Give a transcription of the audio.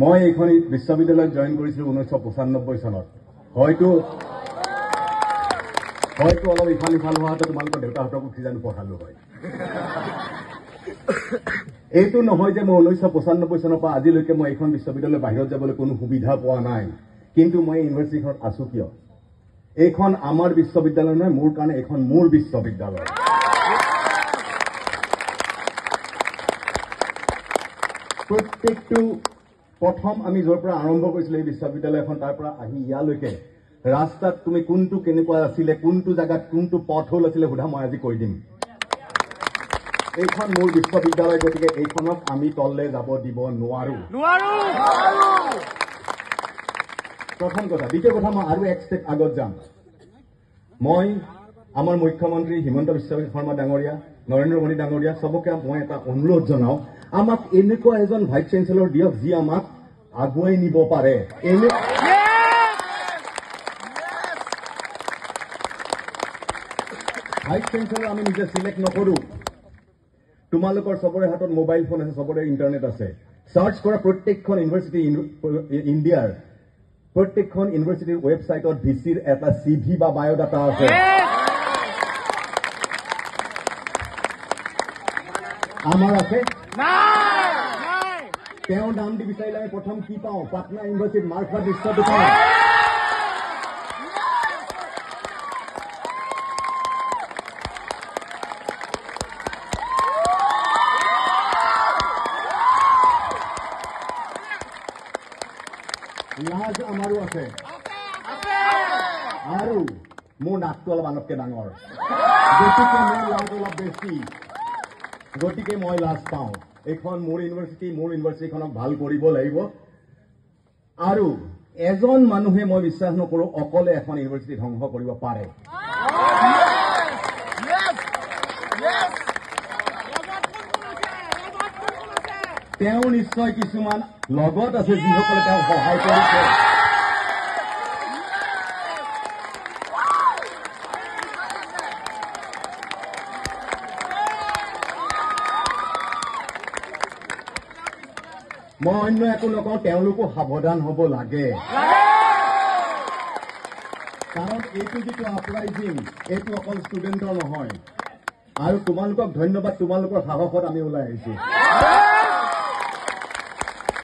মই এইখন বিশ্ববিদ্যালয়ত জয়েন কৰিছিলো 1995 চনত হয়তো অলপ ইফাল ইফাল হোৱাতে তোমালোকৰ দেউতাহঁতক উঠি জানো পঢ়ালো হয় এইটো নহয় যে মই 1995 চনৰ পৰা আজিলৈকে মই এইখন বিশ্ববিদ্যালয়ৰ বাহিৰত যাবলৈ কোনো সুবিধা পোৱা নাই কিন্তু মই ইউনিভাৰ্চিটিখনত আছো কিয় এইখন আমাৰ বিশ্ববিদ্যালয় নহয় মোৰ কাৰণে এইখন মোৰ বিশ্ববিদ্যালয় প্ৰত্যেকটো প্ৰথম আমি য'ৰ পৰা আৰম্ভ কৰিছিলো এই বিশ্ববিদ্যালয়খন তাৰ পৰা আহি ইয়ালৈকে ৰাস্তাত তুমি কোনটো কেনেকুৱা আছিলে কোনটো জায়গাত কোনটো পথ হ'ল আছিলে সোধা মই আজি কৈ দিম এইখন মোৰ বিশ্ববিদ্যালয় গতিকে এইখনক আমি তললে যাব দিব নোৱাৰো প্ৰথম কথা দ্বিতীয় কথা মই আৰু এক ষ্টেপ আগত যাম মই আমাৰ মুখ্যমন্ত্ৰী হিমন্ত বিশ্ব শৰ্মা ডাঙৰীয়া নৰেন্দ্ৰ মোদী ডাঙৰীয়া সবকে মই এটা অনুৰোধ জনাও আমাক এনেকুৱা এজন ভাইচ চেঞ্চেলৰ দিয়ক যি আমাক আগুৱাই নিব পাৰে ভাইচ চেঞ্চেলৰ আমি নিজে সিলেক্ট নকৰো তোমালোকৰ সবৰে হাতত মোবাইল ফোন আছে সবৰে ইন্টাৰনেট আছে সাৰ্চ কৰা প্ৰত্যেকখন ইউনিভাৰ্চিটি ইণ্ডিয়াৰ প্ৰত্যেকখন ইউনিভাৰ্চিটিৰ ৱেবছাইটত ভিচিৰ এটা সিভি বা বায়োডাটা আছে আমাৰ আছে তেওঁ নাম দি বিচাৰিলে আমি প্ৰথম কি পাওঁ পাটনা ইউনিভাৰ্চিটিত মাৰ্কফাৰ্ড লিষ্টটো পাওঁ লাজ আমাৰো আছে আৰু মোৰ নাকটো অলপ আনতকে ডাঙৰ গতিকে মোৰ লাজ অলপ বেছি গতিকে মই লাজ পাওঁ এইখন মোৰ ইউনিভাৰ্চিটিখনক ভাল কৰিব লাগিব আৰু এজন মানুহে মই বিশ্বাস নকৰো অকলে এখন ইউনিভাৰ্চিটি ধ্বংস কৰিব পাৰে তেওঁ নিশ্চয় কিছুমান লগত আছে যিসকলে তেওঁক সহায় কৰিছে মই অন্য একো নকওঁ তেওঁলোকো সাৱধান হ'ব লাগে কাৰণ এইটো যিটো আপৰাইজিং এইটো অকল ষ্টুডেণ্টৰ নহয় আৰু তোমালোকক ধন্যবাদ তোমালোকৰ সাহসত আমি ওলাই আহিছো